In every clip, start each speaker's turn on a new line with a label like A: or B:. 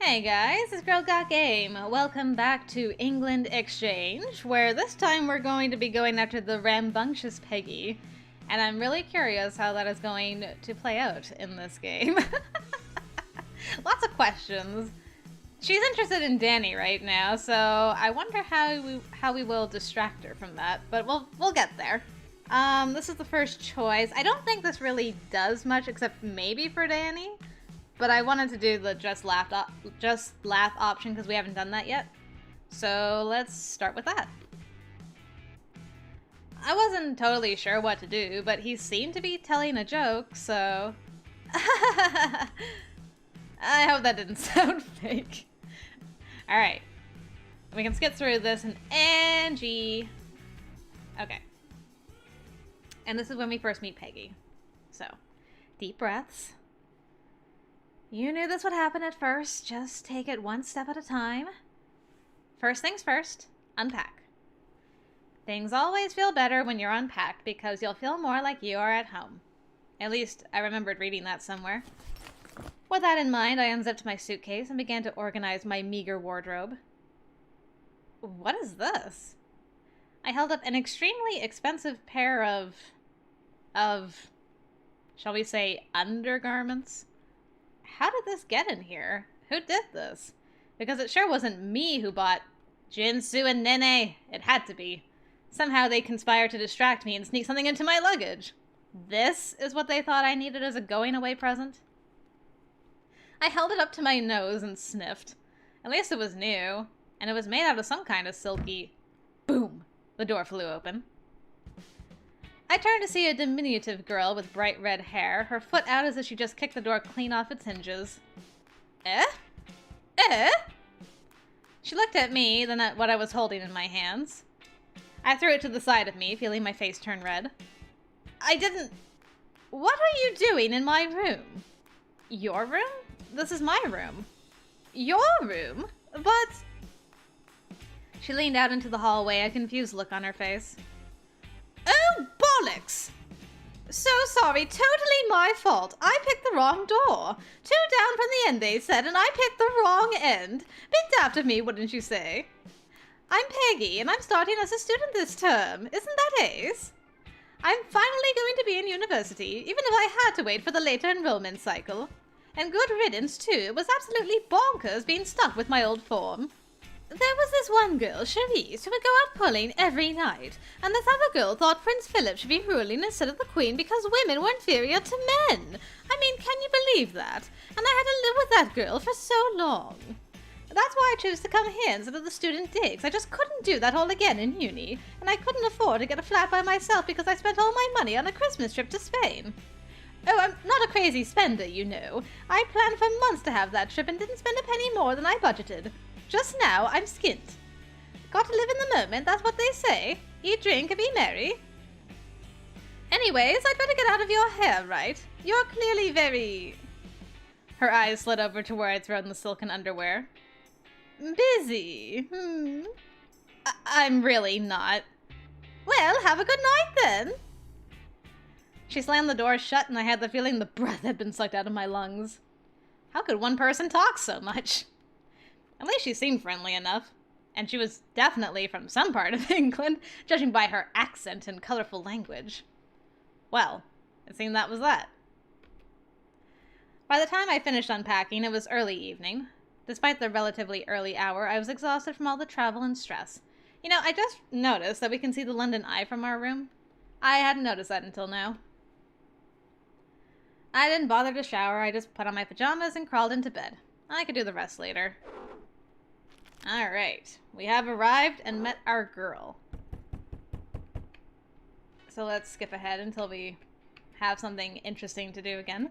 A: Hey guys, this girl got game. Welcome back to England Exchange, where this time we're going to be going after the rambunctious Peggy. And I'm really curious how that is going to play out in this game. Lots of questions. She's interested in Danny right now, so I wonder how we will distract her from that, but we'll get there. This is the first choice. I don't think this really does much except maybe for Danny. But I wanted to do the just laugh option because we haven't done that yet. So let's start with that. I wasn't totally sure what to do, but he seemed to be telling a joke, so... I hope that didn't sound fake. Alright. We can skip through this and Angie. Okay. And this is when we first meet Peggy. So, deep breaths. You knew this would happen at first. Just take it one step at a time. First things first, unpack. Things always feel better when you're unpacked because you'll feel more like you are at home. At least, I remembered reading that somewhere. With that in mind, I unzipped my suitcase and began to organize my meager wardrobe. What is this? I held up an extremely expensive pair of, shall we say, undergarments? How did this get in here? Who did this? Because it sure wasn't me who bought Jinsu and Nene. It had to be. Somehow they conspired to distract me and sneak something into my luggage. This is what they thought I needed as a going-away present? I held it up to my nose and sniffed. At least it was new, and it was made out of some kind of silky... Boom! The door flew open. I turned to see a diminutive girl with bright red hair, her foot out as if she just kicked the door clean off its hinges. Eh? Eh? She looked at me, then at what I was holding in my hands. I threw it to the side of me, feeling my face turn red. I didn't... What are you doing in my room? Your room? This is my room. Your room? But... She leaned out into the hallway, a confused look on her face. Oh, bollocks! So sorry, totally my fault. I picked the wrong door. Two down from the end, they said, and I picked the wrong end. Bit daft of me, wouldn't you say? I'm Peggy, and I'm starting as a student this term. Isn't that ace? I'm finally going to be in university, even if I had to wait for the later enrollment cycle. And good riddance, too. It was absolutely bonkers being stuck with my old form. There was this one girl, Cherise, who would go out pulling every night, and this other girl thought Prince Philip should be ruling instead of the Queen because women were inferior to men. I mean, can you believe that? And I had to live with that girl for so long. That's why I chose to come here instead of the student digs. I just couldn't do that all again in uni, and I couldn't afford to get a flat by myself because I spent all my money on a Christmas trip to Spain. Oh, I'm not a crazy spender, you know. I planned for months to have that trip and didn't spend a penny more than I budgeted. Just now, I'm skint. Got to live in the moment, that's what they say. Eat, drink, and be merry. Anyways, I'd better get out of your hair, right? You're clearly very... Her eyes slid over to where I'd thrown the silken underwear. Busy. I'm really not. Well, have a good night, then. She slammed the door shut, and I had the feeling the breath had been sucked out of my lungs. How could one person talk so much? At least she seemed friendly enough. And she was definitely from some part of England, judging by her accent and colorful language. Well, it seemed that was that. By the time I finished unpacking, it was early evening. Despite the relatively early hour, I was exhausted from all the travel and stress. You know, I just noticed that we can see the London Eye from our room. I hadn't noticed that until now. I didn't bother to shower, I just put on my pajamas and crawled into bed. I could do the rest later. Alright, we have arrived and met our girl. So let's skip ahead until we have something interesting to do again.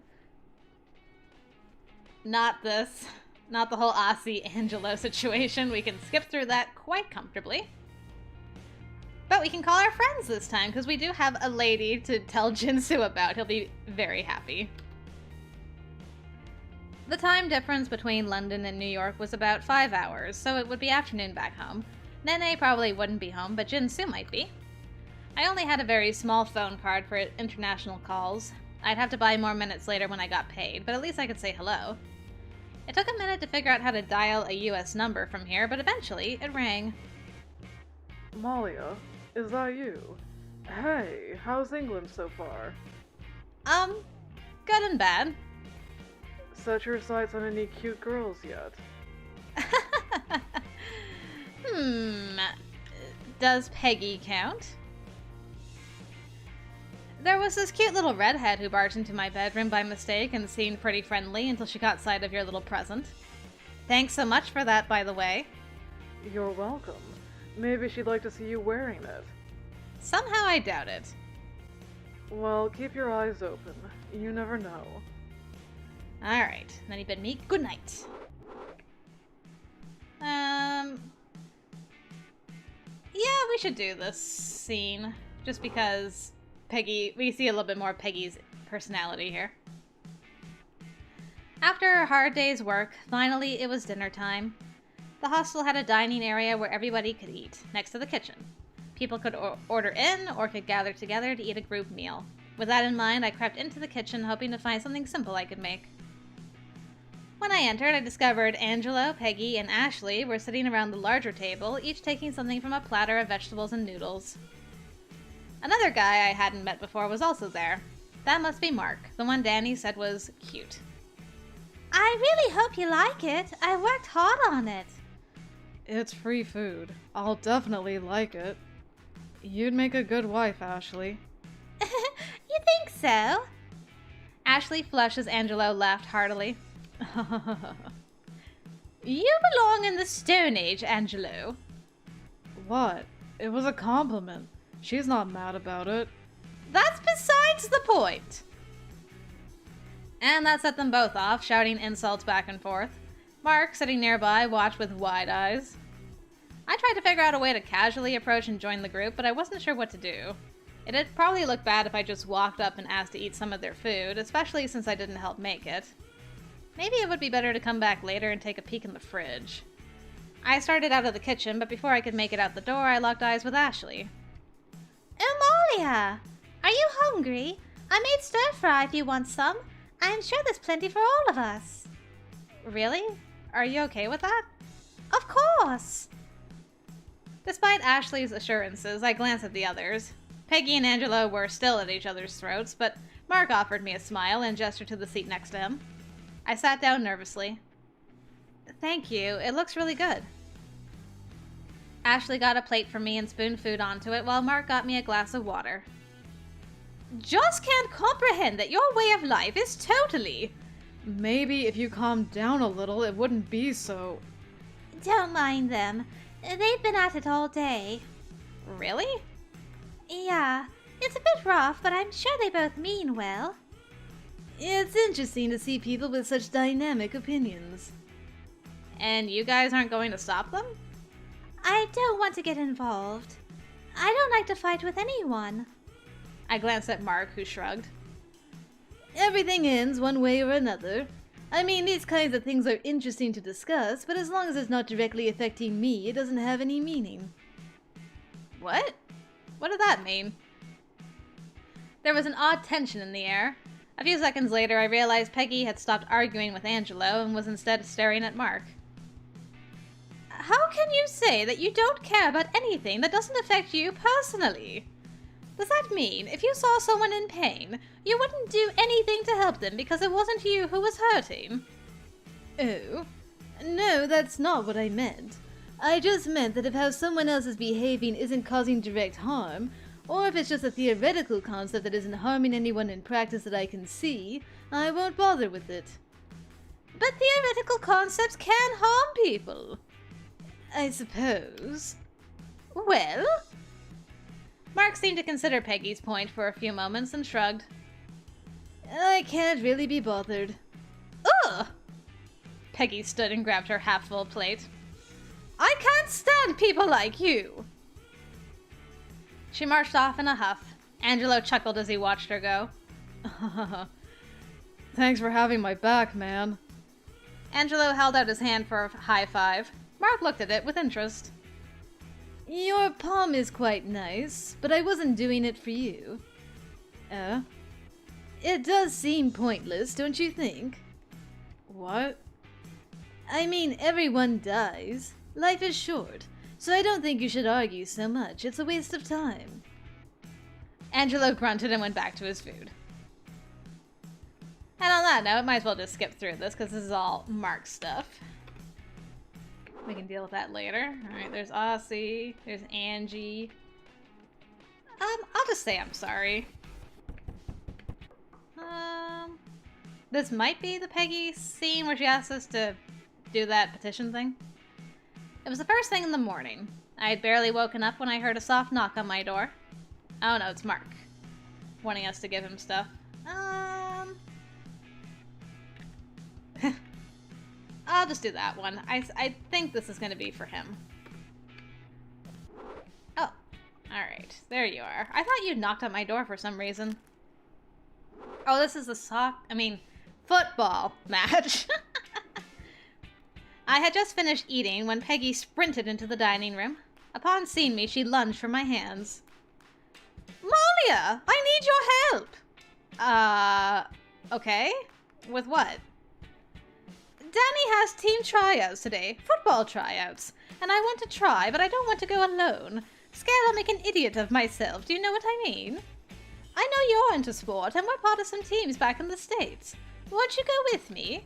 A: Not this. Not the whole Aussie Angelo situation. We can skip through that quite comfortably. But we can call our friends this time, because we do have a lady to tell Jinsu about. He'll be very happy. The time difference between London and New York was about 5 hours, so it would be afternoon back home. Nene probably wouldn't be home, but Jinsu might be. I only had a very small phone card for international calls. I'd have to buy more minutes later when I got paid, but at least I could say hello. It took a minute to figure out how to dial a US number from here, but eventually it rang.
B: Malia, is that you? Hey, how's England so far?
A: Good and bad.
B: Set your sights on any cute girls yet?
A: Does Peggy count? There was this cute little redhead who barged into my bedroom by mistake and seemed pretty friendly until she caught sight of your little present. Thanks so much for that, by the way.
B: You're welcome. Maybe she'd like to see you wearing it.
A: Somehow I doubt it.
B: Well, keep your eyes open. You never know.
A: Alright, then he bid me good night. Yeah, we should do this scene. Just because Peggy, we see a little bit more of Peggy's personality here. After a hard day's work, finally it was dinner time. The hostel had a dining area where everybody could eat, next to the kitchen. People could order in or could gather together to eat a group meal. With that in mind, I crept into the kitchen hoping to find something simple I could make. When I entered, I discovered Angelo, Peggy, and Ashley were sitting around the larger table, each taking something from a platter of vegetables and noodles. Another guy I hadn't met before was also there. That must be Mark, the one Danny said was cute.
C: I really hope you like it. I worked hard on it.
B: It's free food. I'll definitely like it. You'd make a good wife, Ashley.
C: You think so?
A: Ashley flushed as Angelo laughed heartily. You belong in the Stone Age, Angelo.
B: What? It was a compliment. She's not mad about it.
A: That's besides the point. And that set them both off, shouting insults back and forth. Mark, sitting nearby, watched with wide eyes. I tried to figure out a way to casually approach and join the group, but I wasn't sure what to do. It'd probably look bad if I just walked up and asked to eat some of their food, especially since I didn't help make it. Maybe it would be better to come back later and take a peek in the fridge. I started out of the kitchen, but before I could make it out the door, I locked eyes with Ashley.
C: Oh, Malia! Are you hungry? I made stir-fry if you want some. I'm sure there's plenty for all of us.
A: Really? Are you okay with that?
C: Of course!
A: Despite Ashley's assurances, I glanced at the others. Peggy and Angelo were still at each other's throats, but Mark offered me a smile and gestured to the seat next to him. I sat down nervously. Thank you, it looks really good. Ashley got a plate for me and spooned food onto it while Mark got me a glass of water. Just can't comprehend that your way of life is totally...
B: Maybe if you calmed down a little, it wouldn't be so...
C: Don't mind them. They've been at it all day.
A: Really?
C: Yeah, it's a bit rough, but I'm sure they both mean well.
B: It's interesting to see people with such dynamic opinions.
A: And you guys aren't going to stop them?
C: I don't want to get involved. I don't like to fight with anyone.
A: I glanced at Mark, who shrugged.
B: Everything ends one way or another. I mean, these kinds of things are interesting to discuss, but as long as it's not directly affecting me, it doesn't have any meaning.
A: What? What did that mean? There was an odd tension in the air. A few seconds later, I realized Peggy had stopped arguing with Angelo and was instead staring at Mark. How can you say that you don't care about anything that doesn't affect you personally? Does that mean if you saw someone in pain, you wouldn't do anything to help them because it wasn't you who was hurting?
B: Oh, no, that's not what I meant. I just meant that if how someone else is behaving isn't causing direct harm, or if it's just a theoretical concept that isn't harming anyone in practice that I can see, I won't bother with it.
A: But theoretical concepts can harm people.
B: I suppose.
A: Well? Mark seemed to consider Peggy's point for a few moments and shrugged.
B: I can't really be bothered.
A: Ugh! Peggy stood and grabbed her half-full plate. I can't stand people like you! She marched off in a huff. Angelo chuckled as he watched her go.
B: Thanks for having my back, man.
A: Angelo held out his hand for a high five. Mark looked at it with interest.
B: Your palm is quite nice, but I wasn't doing it for you. It does seem pointless, don't you think? What? I mean, everyone dies. Life is short, so I don't think you should argue so much. It's a waste of time.
A: Angelo grunted and went back to his food. And on that note, might as well just skip through this because this is all Mark stuff. We can deal with that later. Alright, there's Aussie, there's Angie. I'll just say I'm sorry. This might be the Peggy scene where she asked us to do that petition thing. It was the first thing in the morning. I had barely woken up when I heard a soft knock on my door. Oh no, it's Mark. Wanting us to give him stuff. I'll just do that one. I think this is going to be for him. Oh, alright. There you are. I thought you knocked on my door for some reason. Oh, this is the football match. I had just finished eating when Peggy sprinted into the dining room. Upon seeing me, she lunged for my hands. Malia, I need your help. Okay. With what? Danny has team tryouts today, football tryouts, and I want to try, but I don't want to go alone. Scared I'll make an idiot of myself, do you know what I mean? I know you're into sport, and we're part of some teams back in the States. Won't you go with me?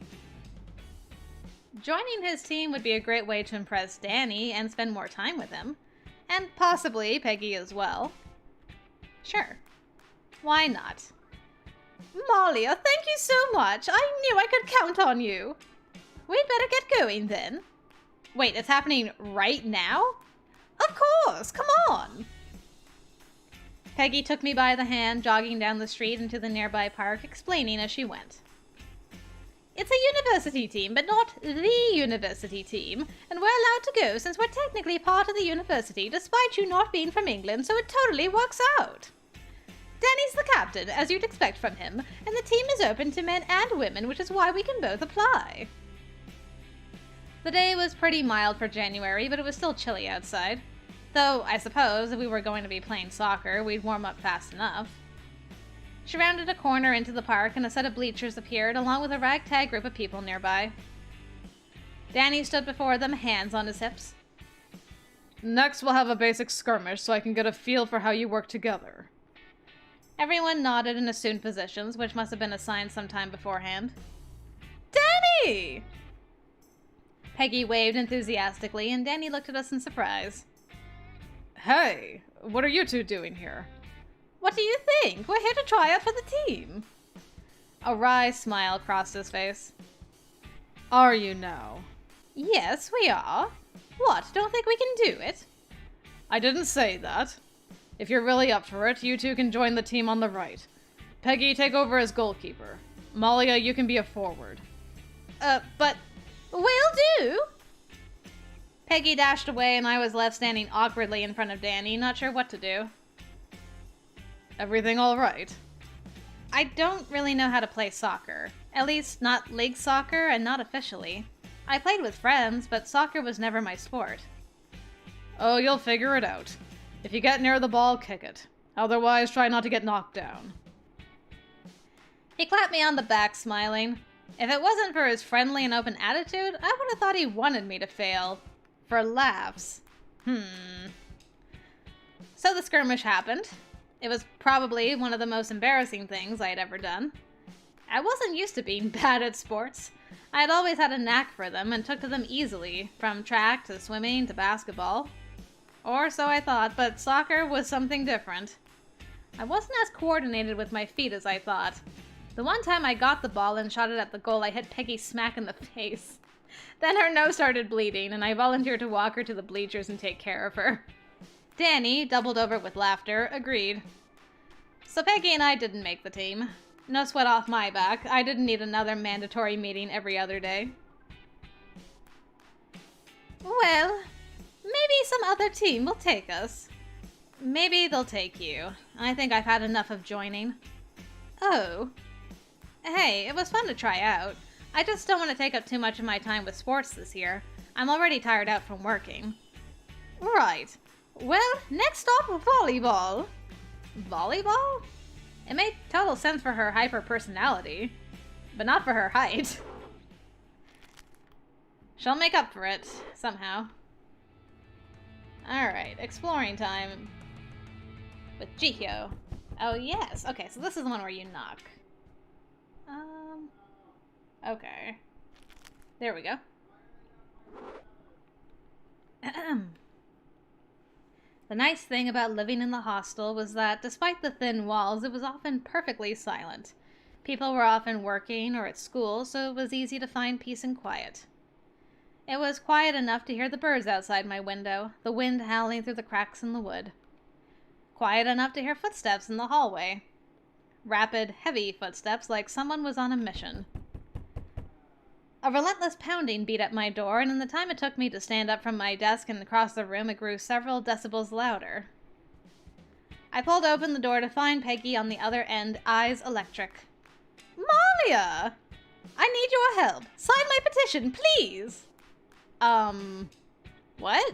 A: Joining his team would be a great way to impress Danny and spend more time with him. And possibly Peggy as well. Sure. Why not? Malia, thank you so much. I knew I could count on you. We'd better get going then. Wait, it's happening right now? Of course, come on. Peggy took me by the hand, jogging down the street into the nearby park, explaining as she went. It's a university team, but not the university team, and we're allowed to go since we're technically part of the university, despite you not being from England, so it totally works out. Danny's the captain, as you'd expect from him, and the team is open to men and women, which is why we can both apply. The day was pretty mild for January, but it was still chilly outside. Though, I suppose, if we were going to be playing soccer, we'd warm up fast enough. She rounded a corner into the park, and a set of bleachers appeared, along with a ragtag group of people nearby. Danny stood before them, hands on his hips. Next, we'll have a basic skirmish so I can get a feel for how you work together. Everyone nodded and assumed positions, which must have been assigned sometime beforehand. Danny! Peggy waved enthusiastically, and Danny looked at us in surprise. Hey, what are you two doing here? What do you think? We're here to try out for the team. A wry smile crossed his face. Are you now? Yes, we are. What, don't think we can do it? I didn't say that. If you're really up for it, you two can join the team on the right. Peggy, take over as goalkeeper. Malia, you can be a forward. But... Will do! Peggy dashed away and I was left standing awkwardly in front of Danny, not sure what to do. Everything all right? I don't really know how to play soccer. At least, not league soccer and not officially. I played with friends, but soccer was never my sport. Oh, you'll figure it out. If you get near the ball, kick it. Otherwise, try not to get knocked down. He clapped me on the back, smiling. If it wasn't for his friendly and open attitude, I would have thought he wanted me to fail. For laughs. So the skirmish happened. It was probably one of the most embarrassing things I had ever done. I wasn't used to being bad at sports. I had always had a knack for them and took to them easily, from track to swimming to basketball. Or so I thought, but soccer was something different. I wasn't as coordinated with my feet as I thought. The one time I got the ball and shot it at the goal, I hit Peggy smack in the face. Then her nose started bleeding, and I volunteered to walk her to the bleachers and take care of her. Danny, doubled over with laughter, agreed. So Peggy and I didn't make the team. No sweat off my back. I didn't need another mandatory meeting every other day. Well, maybe some other team will take us. Maybe they'll take you. I think I've had enough of joining. Oh. Hey, it was fun to try out. I just don't want to take up too much of my time with sports this year. I'm already tired out from working. Right. Well, next stop, volleyball. Volleyball? It made total sense for her hyper personality, but not for her height. She'll make up for it, somehow. Alright, exploring time. With Jihyo. Oh, yes. Okay, so this is the one where you knock. Okay. There we go. The nice thing about living in the hostel was that, despite the thin walls, it was often perfectly silent. People were often working or at school, so it was easy to find peace and quiet. It was quiet enough to hear the birds outside my window, the wind howling through the cracks in the wood. Quiet enough to hear footsteps in the hallway. Rapid, heavy footsteps like someone was on a mission. A relentless pounding beat at my door, and in the time it took me to stand up from my desk and across the room, it grew several decibels louder. I pulled open the door to find Peggy on the other end, eyes electric. Malia! I need your help. Sign my petition, please! What?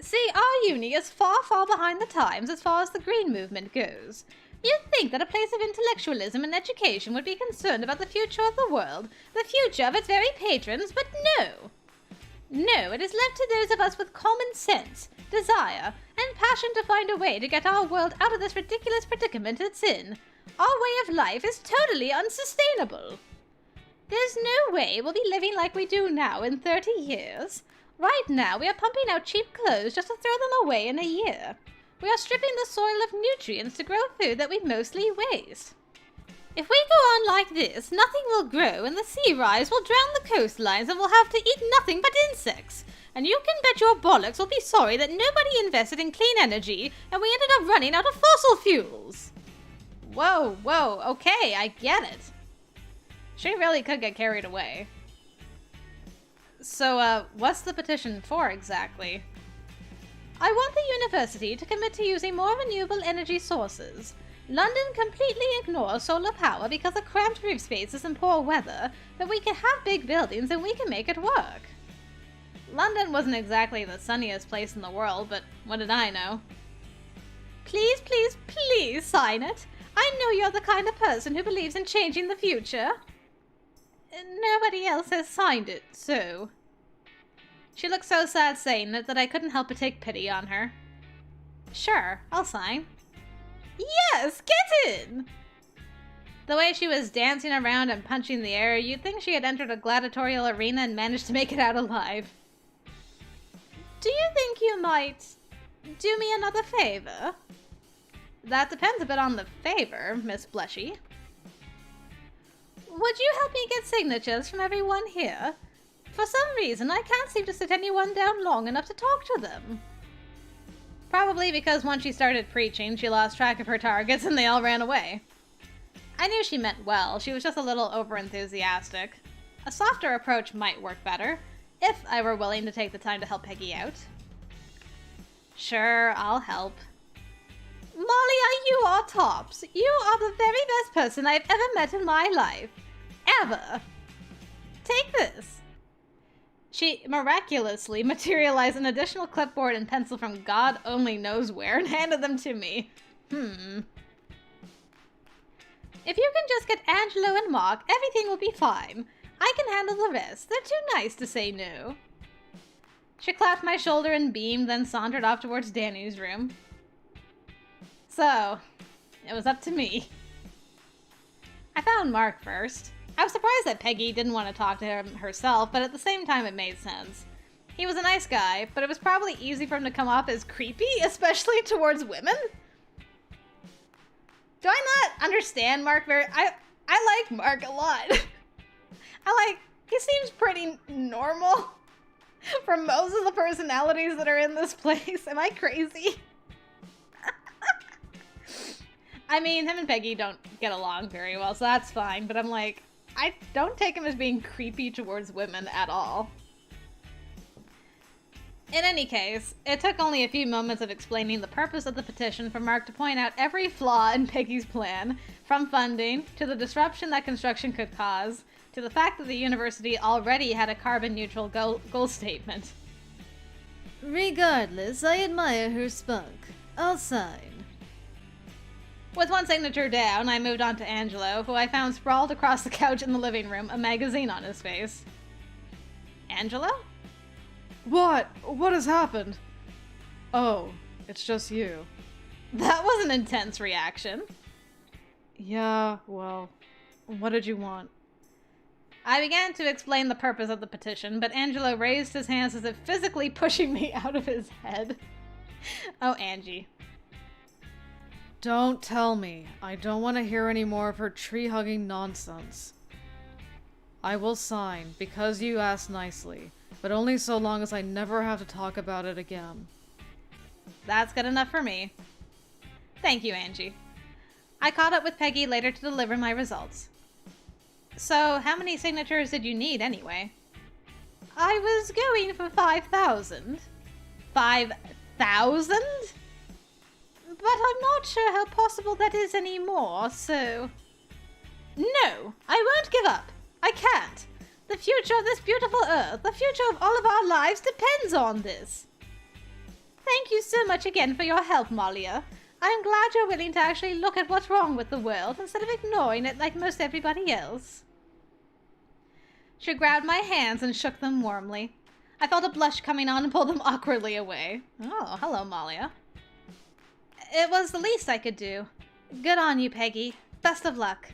A: See, our uni is far, far behind the times as far as the green movement goes. You'd think that a place of intellectualism and education would be concerned about the future of the world, the future of its very patrons, but no. No, it is left to those of us with common sense, desire, and passion to find a way to get our world out of this ridiculous predicament it's in. Our way of life is totally unsustainable. There's no way we'll be living like we do now in 30 years. Right now, we are pumping out cheap clothes just to throw them away in a year. We are stripping the soil of nutrients to grow food that we mostly waste. If we go on like this, nothing will grow and the sea rise will drown the coastlines and we'll have to eat nothing but insects. And you can bet your bollocks will be sorry that nobody invested in clean energy and we ended up running out of fossil fuels. Whoa, okay, I get it. She really could get carried away. So, what's the petition for exactly? I want the university to commit to using more renewable energy sources. London completely ignores solar power because of cramped roof spaces and poor weather, but we can have big buildings and we can make it work. London wasn't exactly the sunniest place in the world, but what did I know? Please, please, please sign it. I know you're the kind of person who believes in changing the future. Nobody else has signed it, so... She looked so sad saying it that I couldn't help but take pity on her. Sure, I'll sign. Yes, get in! The way she was dancing around and punching the air, you'd think she had entered a gladiatorial arena and managed to make it out alive. Do you think you might do me another favor? That depends a bit on the favor, Miss Blushy. Would you help me get signatures from everyone here? For some reason, I can't seem to sit anyone down long enough to talk to them. Probably because once she started preaching, she lost track of her targets and they all ran away. I knew she meant well, she was just a little over-enthusiastic. A softer approach might work better, if I were willing to take the time to help Peggy out. Sure, I'll help. Malia, you are tops. You are the very best person I've ever met in my life. Ever. Take this. She miraculously materialized an additional clipboard and pencil from God only knows where and handed them to me. If you can just get Angelo and Mark, everything will be fine. I can handle the rest. They're too nice to say no. She clapped my shoulder and beamed, then sauntered off towards Danny's room. So, it was up to me. I found Mark first. I was surprised that Peggy didn't want to talk to him herself, but at the same time it made sense. He was a nice guy, but it was probably easy for him to come off as creepy, especially towards women. Do I not understand Mark very... I like Mark a lot. He seems pretty normal for most of the personalities that are in this place. Am I crazy? I mean, him and Peggy don't get along very well, so that's fine, but I'm like, I don't take him as being creepy towards women at all. In any case, it took only a few moments of explaining the purpose of the petition for Mark to point out every flaw in Peggy's plan, from funding, to the disruption that construction could cause, to the fact that the university already had a carbon-neutral goal statement.
B: Regardless, I admire her spunk. I'll sign.
A: With one signature down, I moved on to Angelo, who I found sprawled across the couch in the living room, a magazine on his face. Angelo?
B: What? What has happened? Oh, it's just you.
A: That was an intense reaction.
B: Yeah, well, what did you want?
A: I began to explain the purpose of the petition, but Angelo raised his hands as if physically pushing me out of his head. Oh, Angie.
B: Don't tell me. I don't want to hear any more of her tree-hugging nonsense. I will sign, because you asked nicely, but only so long as I never have to talk about it again.
A: That's good enough for me. Thank you, Angie. I caught up with Peggy later to deliver my results. So, how many signatures did you need, anyway? I was going for 5,000. 5,000? But I'm not sure how possible that is anymore, so... No, I won't give up. I can't. The future of this beautiful Earth, the future of all of our lives depends on this. Thank you so much again for your help, Malia. I'm glad you're willing to actually look at what's wrong with the world instead of ignoring it like most everybody else. She grabbed my hands and shook them warmly. I felt a blush coming on and pulled them awkwardly away. Oh, hello, Malia. It was the least I could do. Good on you, Peggy. Best of luck.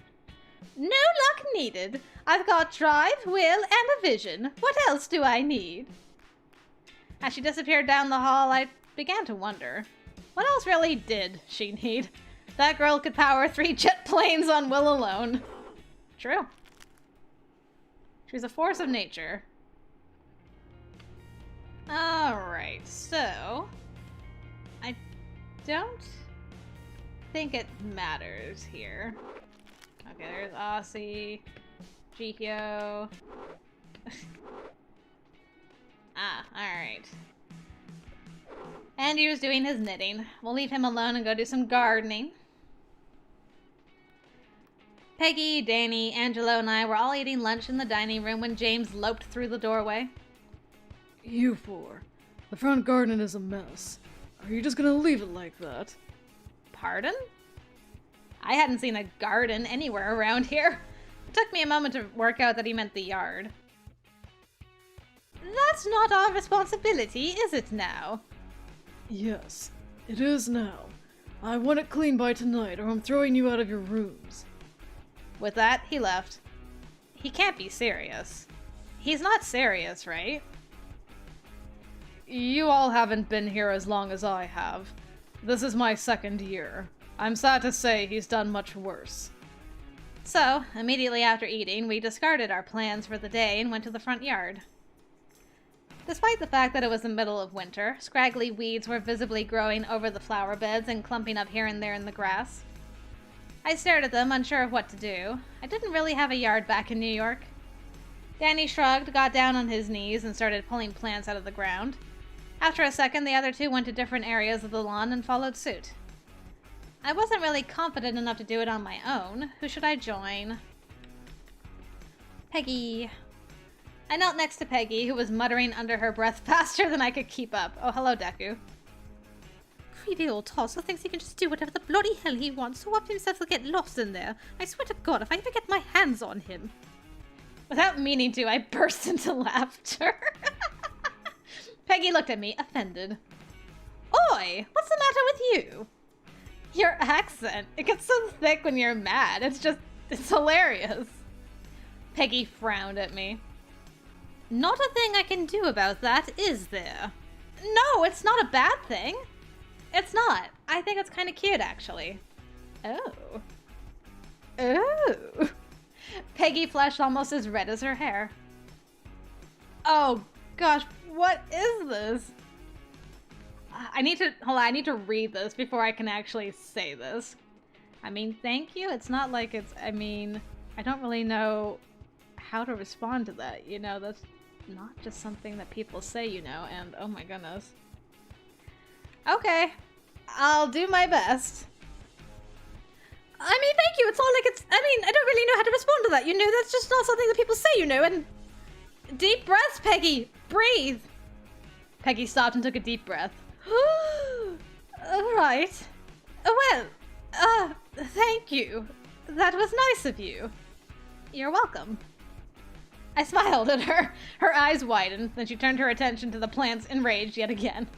A: No luck needed. I've got drive, will, and a vision. What else do I need? As she disappeared down the hall, I began to wonder. What else really did she need? That girl could power 3 jet planes on will alone. True. She's a force of nature. Alright, so... I don't think it matters here. Okay, there's Aussie, Jihyo. Alright. And he was doing his knitting. We'll leave him alone and go do some gardening. Peggy, Danny, Angelo, and I were all eating lunch in the dining room when James loped through the doorway.
B: You four. The front garden is a mess. Are you just gonna leave it like that?
A: Pardon? I hadn't seen a garden anywhere around here. It took me a moment to work out that he meant the yard. That's not our responsibility, is it now?
B: Yes, it is now. I want it clean by tonight or I'm throwing you out of your rooms.
A: With that, he left. He can't be serious. He's not serious, right?
B: You all haven't been here as long as I have. This is my 2nd year. I'm sad to say he's done much worse.
A: So, immediately after eating, we discarded our plans for the day and went to the front yard. Despite the fact that it was the middle of winter, scraggly weeds were visibly growing over the flower beds and clumping up here and there in the grass. I stared at them, unsure of what to do. I didn't really have a yard back in New York. Danny shrugged, got down on his knees, and started pulling plants out of the ground. After a second, the other two went to different areas of the lawn and followed suit. I wasn't really confident enough to do it on my own. Who should I join? Peggy. I knelt next to Peggy, who was muttering under her breath faster than I could keep up. Oh, hello, Deku.
C: Creepy old tosser thinks he can just do whatever the bloody hell he wants, so up himself will get lost in there. I swear to God, if I ever get my hands on him.
A: Without meaning to, I burst into laughter. Peggy looked at me, offended. Oi, what's the matter with you? Your accent, it gets so thick when you're mad. It's hilarious. Peggy frowned at me.
C: Not a thing I can do about that, is there?
A: No, it's not a bad thing. It's not. I think it's kind of cute, actually. Oh. Oh. Peggy flushed almost as red as her hair. Oh, gosh, what is this? I need to read this before I can actually say this. I mean, thank you. It's not like it's, I don't really know how to respond to that, you know? That's not just something that people say, you know, and oh my goodness. Okay, I'll do my best.
C: I mean, thank you. It's not like it's, I don't really know how to respond to that, you know? That's just not something that people say, you know, and...
A: Deep breaths, Peggy! Breathe! Peggy stopped and took a deep breath. Right. Well, thank you. That was nice of you. You're welcome. I smiled at her. Her eyes widened, then she turned her attention to the plants, enraged yet again.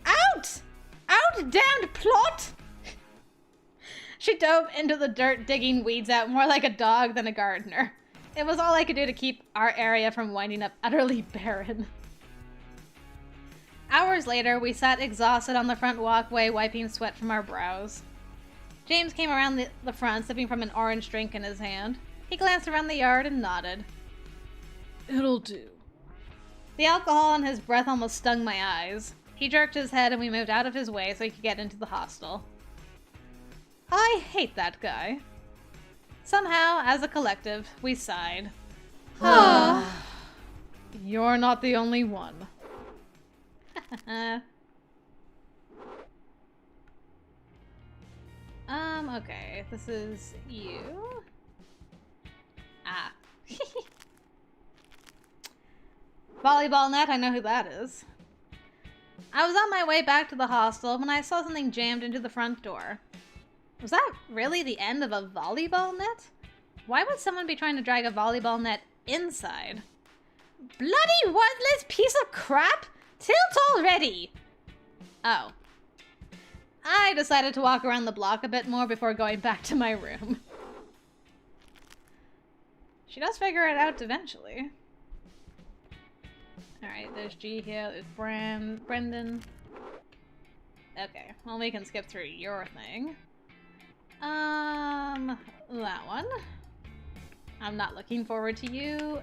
A: Out! Out, damned plot! She dove into the dirt, digging weeds out more like a dog than a gardener. It was all I could do to keep our area from winding up utterly barren. Hours later, we sat exhausted on the front walkway, wiping sweat from our brows. James came around the front, sipping from an orange drink in his hand. He glanced around the yard and nodded.
B: It'll do.
A: The alcohol in his breath almost stung my eyes. He jerked his head and we moved out of his way so he could get into the hostel. I hate that guy. Somehow, as a collective, we sighed.
B: You're not the only one.
A: Okay, this is you. Ah. Volleyball net, I know who that is. I was on my way back to the hostel when I saw something jammed into the front door. Was that really the end of a volleyball net? Why would someone be trying to drag a volleyball net inside? Bloody worthless piece of crap! Tilt already! Oh. I decided to walk around the block a bit more before going back to my room. She does figure it out eventually. Alright, there's G here, there's Brendan. Okay, well we can skip through your thing. That one. I'm not looking forward to you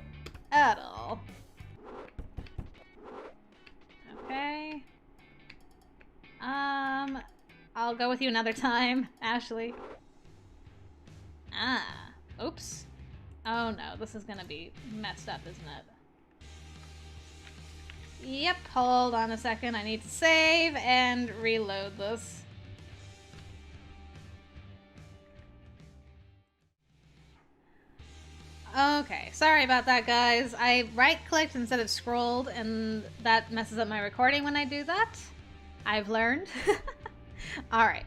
A: at all. Okay. I'll go with you another time, Ashley. Ah, oops. Oh no, this is gonna be messed up, isn't it? Yep, hold on a second. I need to save and reload this. Okay, sorry about that, guys. I right-clicked instead of scrolled, and that messes up my recording when I do that. I've learned. Alright.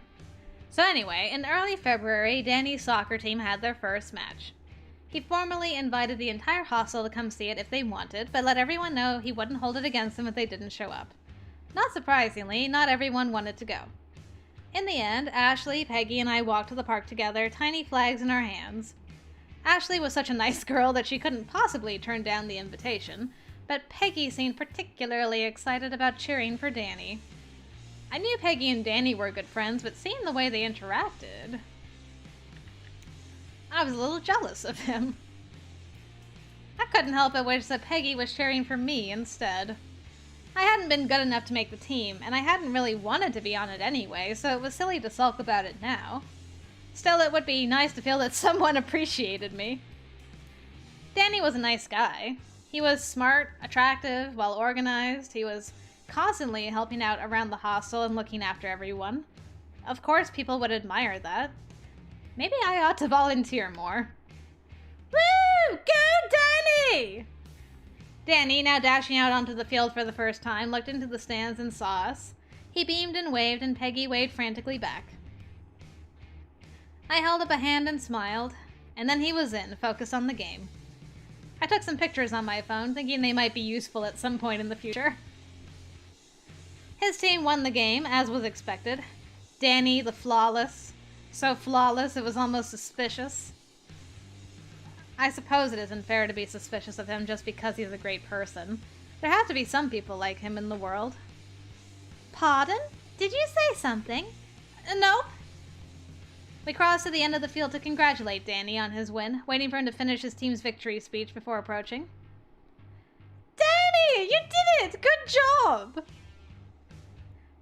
A: So anyway, in early February, Danny's soccer team had their first match. He formally invited the entire hostel to come see it if they wanted, but let everyone know he wouldn't hold it against them if they didn't show up. Not surprisingly, not everyone wanted to go. In the end, Ashley, Peggy, and I walked to the park together, tiny flags in our hands. Ashley was such a nice girl that she couldn't possibly turn down the invitation, but Peggy seemed particularly excited about cheering for Danny. I knew Peggy and Danny were good friends, but seeing the way they interacted, I was a little jealous of him. I couldn't help but wish that Peggy was cheering for me instead. I hadn't been good enough to make the team, and I hadn't really wanted to be on it anyway, so it was silly to sulk about it now. Still, it would be nice to feel that someone appreciated me. Danny was a nice guy. He was smart, attractive, well-organized. He was constantly helping out around the hostel and looking after everyone. Of course, people would admire that. Maybe I ought to volunteer more. Woo! Go, Danny! Danny, now dashing out onto the field for the first time, looked into the stands and saw us. He beamed and waved, and Peggy waved frantically back. I held up a hand and smiled, and then he was in, focused on the game. I took some pictures on my phone, thinking they might be useful at some point in the future. His team won the game, as was expected. Danny, the flawless. So flawless, it was almost suspicious. I suppose it isn't fair to be suspicious of him just because he's a great person. There have to be some people like him in the world. Pardon? Did you say something? Nope. We crossed to the end of the field to congratulate Danny on his win, waiting for him to finish his team's victory speech before approaching. Danny! You did it! Good job!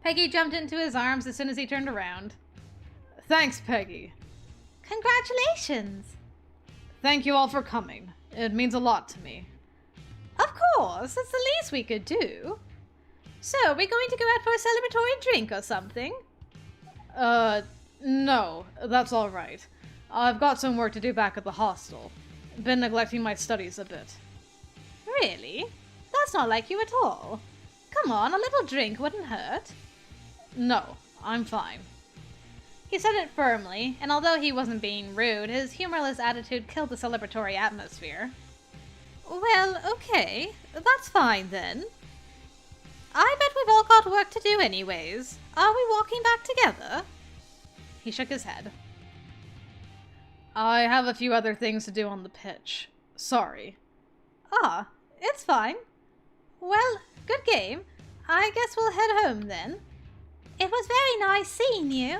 A: Peggy jumped into his arms as soon as he turned around.
B: Thanks, Peggy.
A: Congratulations!
B: Thank you all for coming. It means a lot to me.
A: Of course, it's the least we could do. So, we're going to go out for a celebratory drink or something?
B: No, that's all right. I've got some work to do back at the hostel. Been neglecting my studies a bit.
A: Really? That's not like you at all. Come on, a little drink wouldn't hurt.
B: No, I'm fine.
A: He said it firmly, and although he wasn't being rude, his humorless attitude killed the celebratory atmosphere.
C: Well, okay. That's fine then. I bet we've all got work to do anyways. Are we walking back together?
A: He shook his head. I have a few other things to do on the pitch. Sorry.
C: Ah, it's fine. Well, good game. I guess we'll head home then. It was very nice seeing you.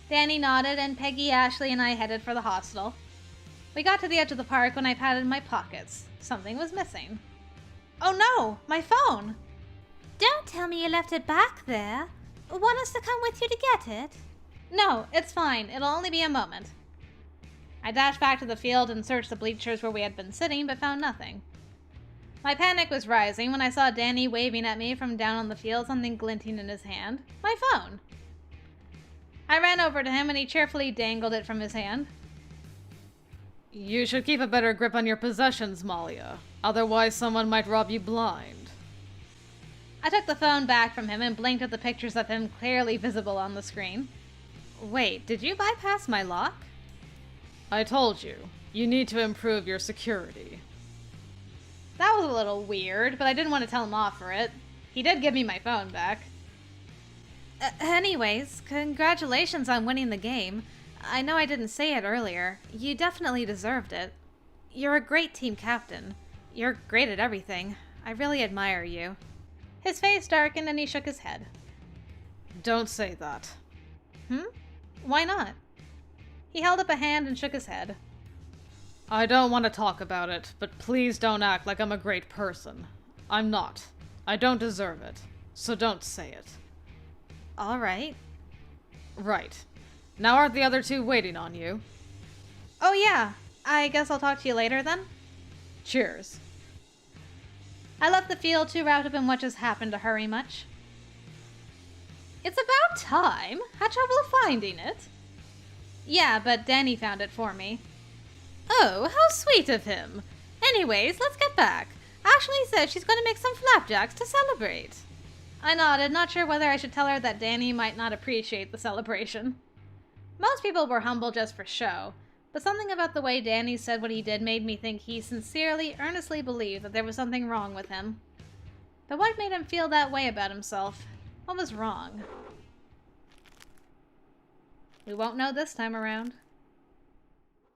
A: Danny nodded, and Peggy, Ashley, and I headed for the hostel. We got to the edge of the park when I patted my pockets. Something was missing. Oh no! My phone!
C: Don't tell me you left it back there. Want us to come with you to get it?
A: No, it's fine. It'll only be a moment. I dashed back to the field and searched the bleachers where we had been sitting, but found nothing. My panic was rising when I saw Danny waving at me from down on the field, something glinting in his hand. My phone! I ran over to him and he cheerfully dangled it from his hand.
B: You should keep a better grip on your possessions, Malia. Otherwise someone might rob you blind.
A: I took the phone back from him and blinked at the pictures of him clearly visible on the screen.
C: Wait, did you bypass my lock?
B: I told you. You need to improve your security.
A: That was a little weird, but I didn't want to tell him off for it. He did give me my phone back.
C: Anyways, congratulations on winning the game. I know I didn't say it earlier. You definitely deserved it. You're a great team captain. You're great at everything. I really admire you.
A: His face darkened and he shook his head.
B: Don't say that.
A: Why not? He held up a hand and shook his head.
B: I don't want to talk about it, but please don't act like I'm a great person. I'm not. I don't deserve it. So don't say it.
C: All right.
B: Right. Now aren't the other two waiting on you?
A: Oh yeah, I guess I'll talk to you later then?
B: Cheers.
A: I left the field too wrapped up in what just happened to hurry much. It's about time. Had trouble finding it. Yeah, but Danny found it for me.
C: Oh, how sweet of him. Anyways, let's get back. Ashley says she's going to make some flapjacks to celebrate.
A: I nodded, not sure whether I should tell her that Danny might not appreciate the celebration. Most people were humble just for show, but something about the way Danny said what he did made me think he sincerely, earnestly believed that there was something wrong with him. But what made him feel that way about himself? What was wrong? We won't know this time around.